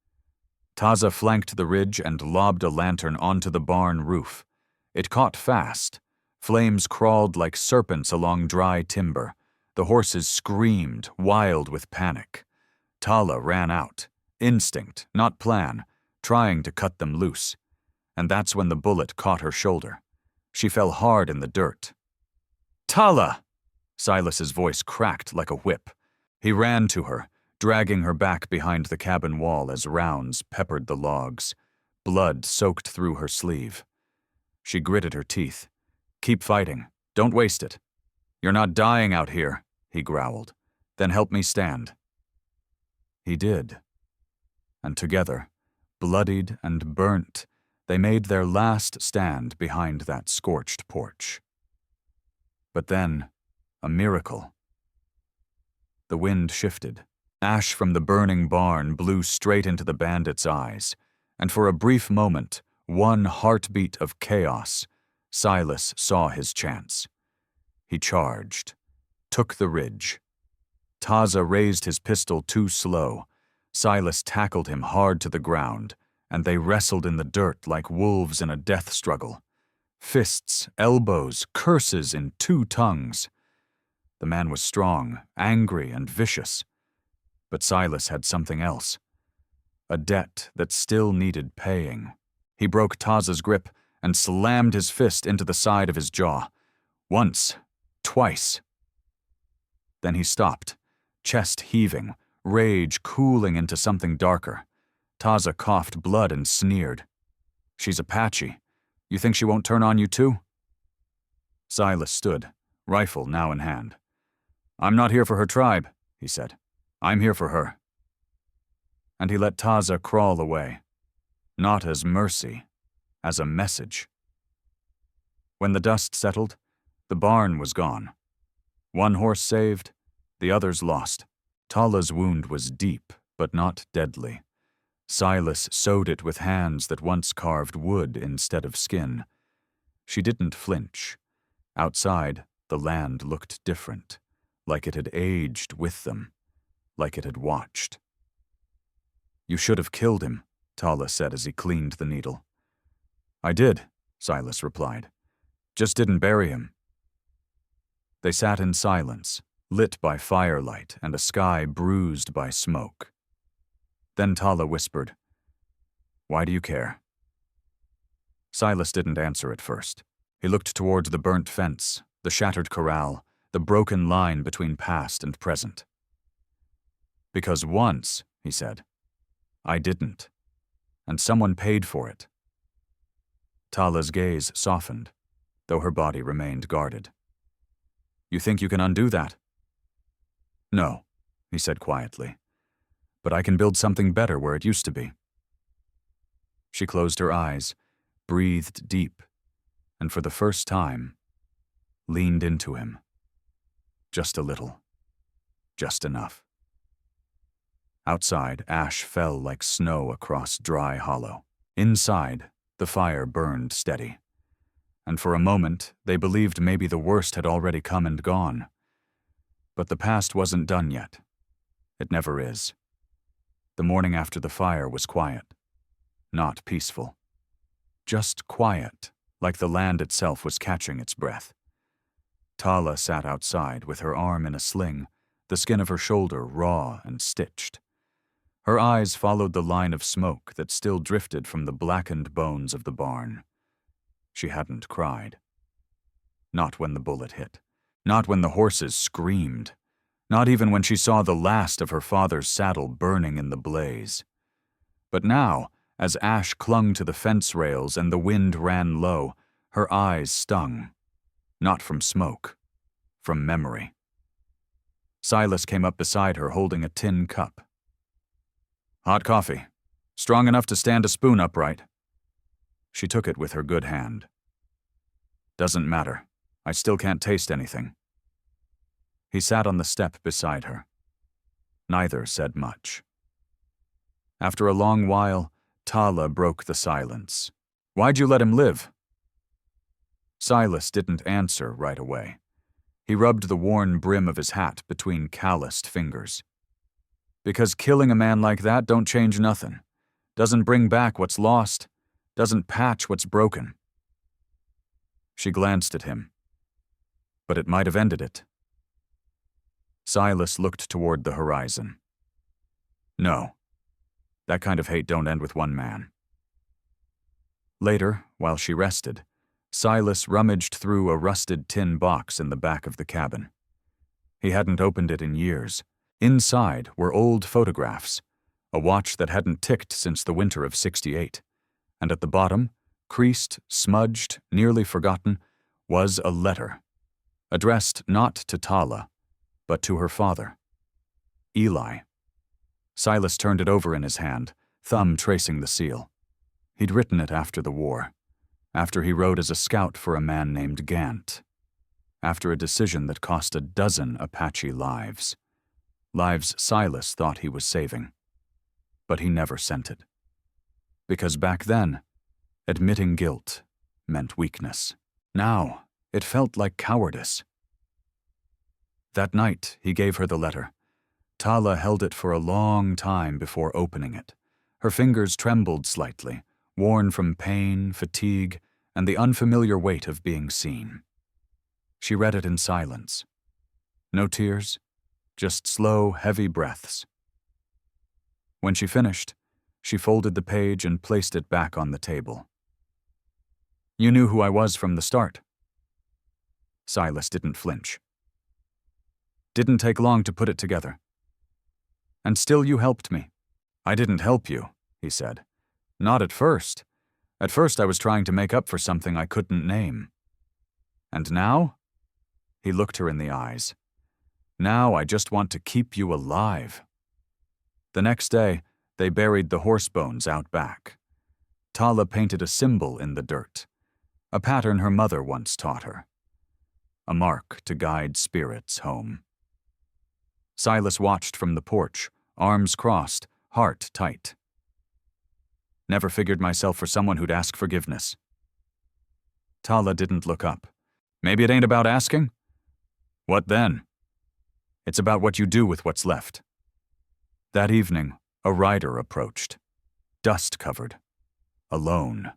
Taza flanked the ridge and lobbed a lantern onto the barn roof. It caught fast. Flames crawled like serpents along dry timber. The horses screamed, wild with panic. Tala ran out. Instinct, not plan, trying to cut them loose. And that's when the bullet caught her shoulder. She fell hard in the dirt. "Tala!" Silas's voice cracked like a whip. He ran to her, dragging her back behind the cabin wall as rounds peppered the logs. Blood soaked through her sleeve. She gritted her teeth. "Keep fighting. Don't waste it." "You're not dying out here," he growled. "Then help me stand." He did. And together, bloodied and burnt, they made their last stand behind that scorched porch. But then, a miracle. The wind shifted. Ash from the burning barn blew straight into the bandits' eyes, and for a brief moment, one heartbeat of chaos, Silas saw his chance. He charged, took the ridge. Taza raised his pistol too slow. Silas tackled him hard to the ground, and they wrestled in the dirt like wolves in a death struggle. Fists, elbows, curses in two tongues. The man was strong, angry, and vicious. But Silas had something else. A debt that still needed paying. He broke Taza's grip and slammed his fist into the side of his jaw. Once, twice. Then he stopped, chest heaving, rage cooling into something darker. Taza coughed blood and sneered. "She's Apache. You think she won't turn on you too?" Silas stood, rifle now in hand. "I'm not here for her tribe," he said. "I'm here for her." And he let Taza crawl away, not as mercy, as a message. When the dust settled, the barn was gone. One horse saved, the others lost. Tala's wound was deep, but not deadly. Silas sewed it with hands that once carved wood instead of skin. She didn't flinch. Outside, the land looked different, like it had aged with them, like it had watched. "You should have killed him," Tala said as he cleaned the needle. "I did," Silas replied. "Just didn't bury him." They sat in silence, lit by firelight and a sky bruised by smoke. Then Tala whispered, "Why do you care?" Silas didn't answer at first. He looked towards the burnt fence, the shattered corral, the broken line between past and present. "Because once," he said, "I didn't, and someone paid for it." Tala's gaze softened, though her body remained guarded. "You think you can undo that?" "No," he said quietly, "but I can build something better where it used to be." She closed her eyes, breathed deep, and for the first time, leaned into him. Just a little. Just enough. Outside, ash fell like snow across dry hollow. Inside, the fire burned steady. And for a moment, they believed maybe the worst had already come and gone. But the past wasn't done yet. It never is. The morning after the fire was quiet. Not peaceful. Just quiet, like the land itself was catching its breath. Tala sat outside with her arm in a sling, the skin of her shoulder raw and stitched. Her eyes followed the line of smoke that still drifted from the blackened bones of the barn. She hadn't cried. Not when the bullet hit. Not when the horses screamed. Not even when she saw the last of her father's saddle burning in the blaze. But now, as ash clung to the fence rails and the wind ran low, her eyes stung. Not from smoke. From memory. Silas came up beside her holding a tin cup. "Hot coffee. Strong enough to stand a spoon upright." She took it with her good hand. "Doesn't matter. I still can't taste anything." He sat on the step beside her. Neither said much. After a long while, Tala broke the silence. "Why'd you let him live?" Silas didn't answer right away. He rubbed the worn brim of his hat between calloused fingers. "Because killing a man like that don't change nothing. Doesn't bring back what's lost. Doesn't patch what's broken." She glanced at him. "But it might have ended it." Silas looked toward the horizon. "No. That kind of hate don't end with one man." Later, while she rested, Silas rummaged through a rusted tin box in the back of the cabin. He hadn't opened it in years. Inside were old photographs, a watch that hadn't ticked since the winter of '68, and at the bottom, creased, smudged, nearly forgotten, was a letter, addressed not to Tala, but to her father, Eli. Silas turned it over in his hand, thumb tracing the seal. He'd written it after the war, after he rode as a scout for a man named Gant, after a decision that cost 12 Apache lives. Lives Silas thought he was saving. But he never sent it. Because back then, admitting guilt meant weakness. Now, it felt like cowardice. That night, he gave her the letter. Tala held it for a long time before opening it. Her fingers trembled slightly, worn from pain, fatigue, and the unfamiliar weight of being seen. She read it in silence. No tears, just slow, heavy breaths. When she finished, she folded the page and placed it back on the table. "You knew who I was from the start." Silas didn't flinch. "Didn't take long to put it together. And still you helped me." "I didn't help you," he said. "Not at first. At first I was trying to make up for something I couldn't name. And now?" He looked her in the eyes. "Now I just want to keep you alive." The next day, they buried the horse bones out back. Tala painted a symbol in the dirt, a pattern her mother once taught her. A mark to guide spirits home. Silas watched from the porch, arms crossed, heart tight. "Never figured myself for someone who'd ask forgiveness." Tala didn't look up. "Maybe it ain't about asking?" "What then?" "It's about what you do with what's left." That evening, a rider approached. Dust-covered. Alone.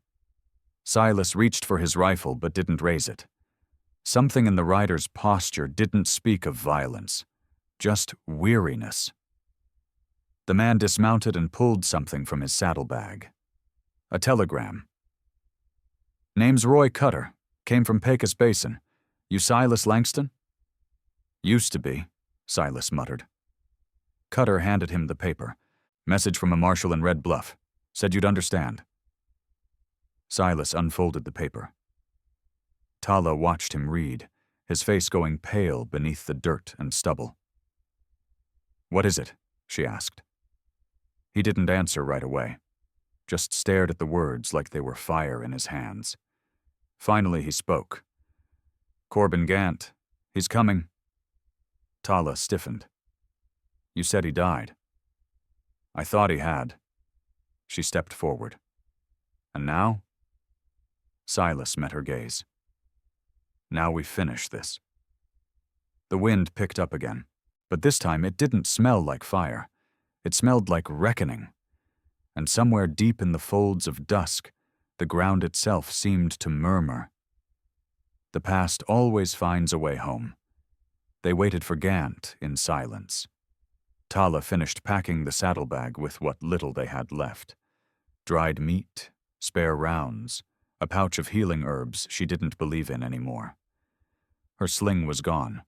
Silas reached for his rifle but didn't raise it. Something in the rider's posture didn't speak of violence, just weariness. The man dismounted and pulled something from his saddlebag. A telegram. "Name's Roy Cutter. Came from Pecos Basin. You Silas Langston?" "Used to be," Silas muttered. Cutter handed him the paper. "Message from a marshal in Red Bluff. Said you'd understand." Silas unfolded the paper. Tala watched him read, his face going pale beneath the dirt and stubble. "What is it?" she asked. He didn't answer right away, just stared at the words like they were fire in his hands. Finally he spoke. "Corbin Gant. He's coming." Tala stiffened. "You said he died." "I thought he had." She stepped forward. "And now?" Silas met her gaze. "Now we finish this." The wind picked up again, but this time it didn't smell like fire. It smelled like reckoning. And somewhere deep in the folds of dusk, the ground itself seemed to murmur. The past always finds a way home. They waited for Gant in silence. Tala finished packing the saddlebag with what little they had left. Dried meat, spare rounds, a pouch of healing herbs she didn't believe in anymore. Her sling was gone,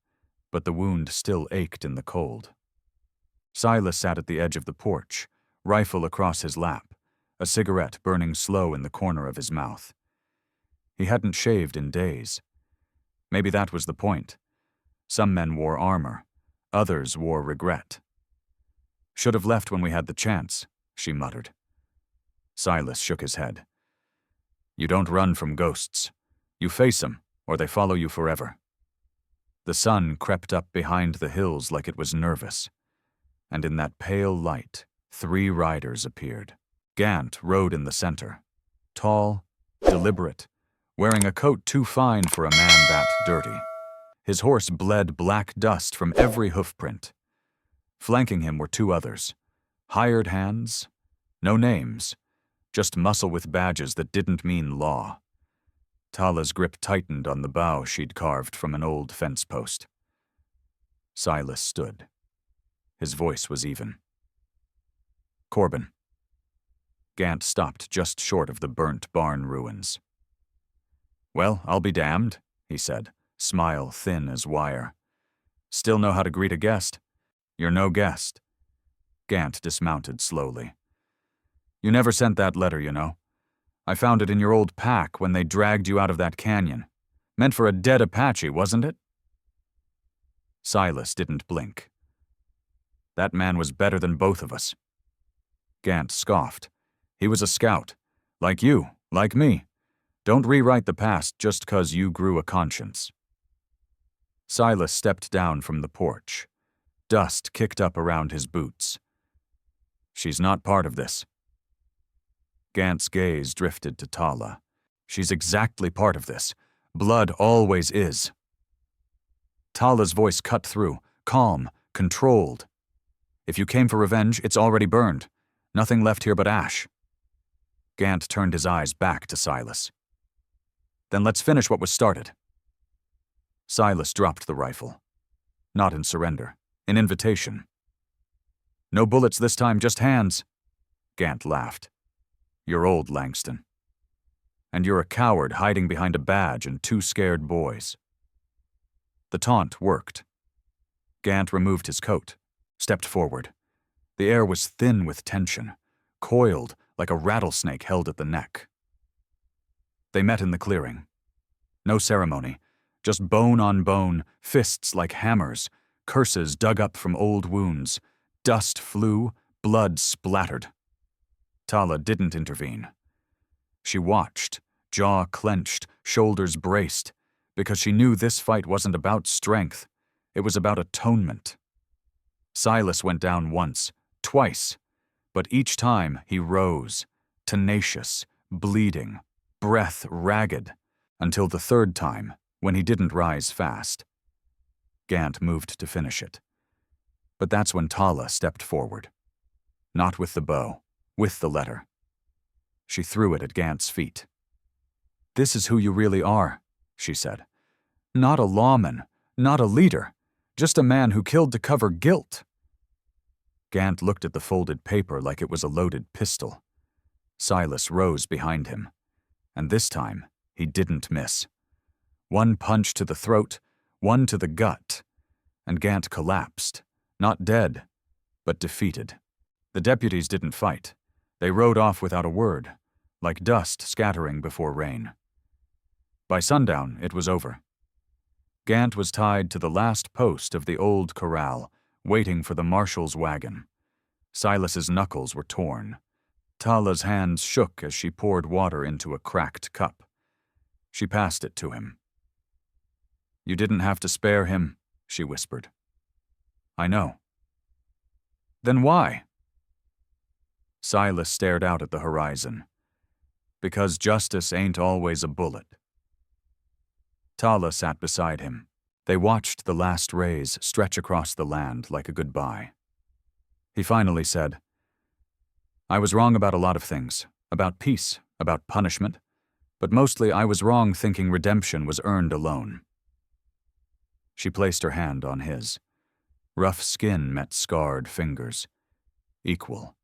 but the wound still ached in the cold. Silas sat at the edge of the porch, rifle across his lap, a cigarette burning slow in the corner of his mouth. He hadn't shaved in days. Maybe that was the point. Some men wore armor, others wore regret. "Should have left when we had the chance," she muttered. Silas shook his head. "You don't run from ghosts. You face them, or they follow you forever." The sun crept up behind the hills like it was nervous, and in that pale light, 3 riders appeared. Gant rode in the center, tall, deliberate, wearing a coat too fine for a man that dirty. His horse bled black dust from every hoofprint. Flanking him were 2 others, hired hands, no names, just muscle with badges that didn't mean law. Tala's grip tightened on the bough she'd carved from an old fence post. Silas stood. His voice was even. "Corbin." Gant stopped just short of the burnt barn ruins. "Well, I'll be damned," he said, smile thin as wire. "Still know how to greet a guest?" "You're no guest." Gant dismounted slowly. "You never sent that letter, you know. I found it in your old pack when they dragged you out of that canyon. Meant for a dead Apache, wasn't it?" Silas didn't blink. "That man was better than both of us." Gant scoffed. "He was a scout. Like you, like me. Don't rewrite the past just 'cause you grew a conscience." Silas stepped down from the porch. Dust kicked up around his boots. "She's not part of this." Gant's gaze drifted to Tala. "She's exactly part of this. Blood always is. Tala's voice cut through, calm, controlled. If you came for revenge, it's already burned. Nothing left here but ash. Gant turned his eyes back to Silas. Then let's finish what was started. Silas dropped the rifle. Not in surrender, in invitation. No bullets this time, just hands. Gant laughed. You're old, Langston. And you're a coward hiding behind a badge and 2 scared boys. The taunt worked. Gant removed his coat, stepped forward. The air was thin with tension, coiled like a rattlesnake held at the neck. They met in the clearing. No ceremony, just bone on bone, fists like hammers, curses dug up from old wounds. Dust flew, blood splattered. Tala didn't intervene. She watched, jaw clenched, shoulders braced, because she knew this fight wasn't about strength. It was about atonement. Silas went down once, twice, but each time he rose, tenacious, bleeding, breath ragged, until the 3rd time, when he didn't rise fast. Gant moved to finish it. But that's when Tala stepped forward. Not with the bow, with the letter. She threw it at Gant's feet. This is who you really are, she said. Not a lawman, not a leader, just a man who killed to cover guilt. Gant looked at the folded paper like it was a loaded pistol. Silas rose behind him, and this time he didn't miss. One punch to the throat, one to the gut, and Gant collapsed. Not dead, but defeated. The deputies didn't fight. They rode off without a word, like dust scattering before rain. By sundown, it was over. Gant was tied to the last post of the old corral, waiting for the marshal's wagon. Silas's knuckles were torn. Tala's hands shook as she poured water into a cracked cup. She passed it to him. You didn't have to spare him, she whispered. I know. Then why? Silas stared out at the horizon. Because justice ain't always a bullet. Tala sat beside him. They watched the last rays stretch across the land like a goodbye. He finally said, I was wrong about a lot of things, about peace, about punishment, but mostly I was wrong thinking redemption was earned alone. She placed her hand on his. Rough skin met scarred fingers. Equal.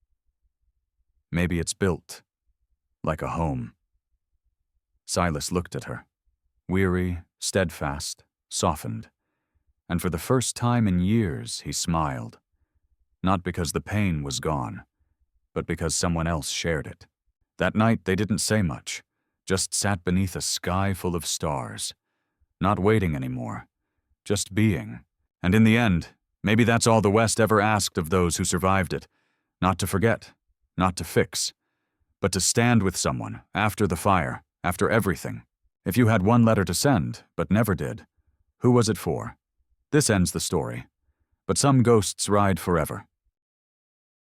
Maybe it's built, like a home. Silas looked at her, weary, steadfast, softened, and for the first time in years he smiled, not because the pain was gone, but because someone else shared it. That night they didn't say much, just sat beneath a sky full of stars, not waiting anymore, just being, and in the end, maybe that's all the West ever asked of those who survived it. Not to forget, not to fix, but to stand with someone after the fire, after everything. If you had one letter to send, but never did, who was it for? This ends the story. But some ghosts ride forever.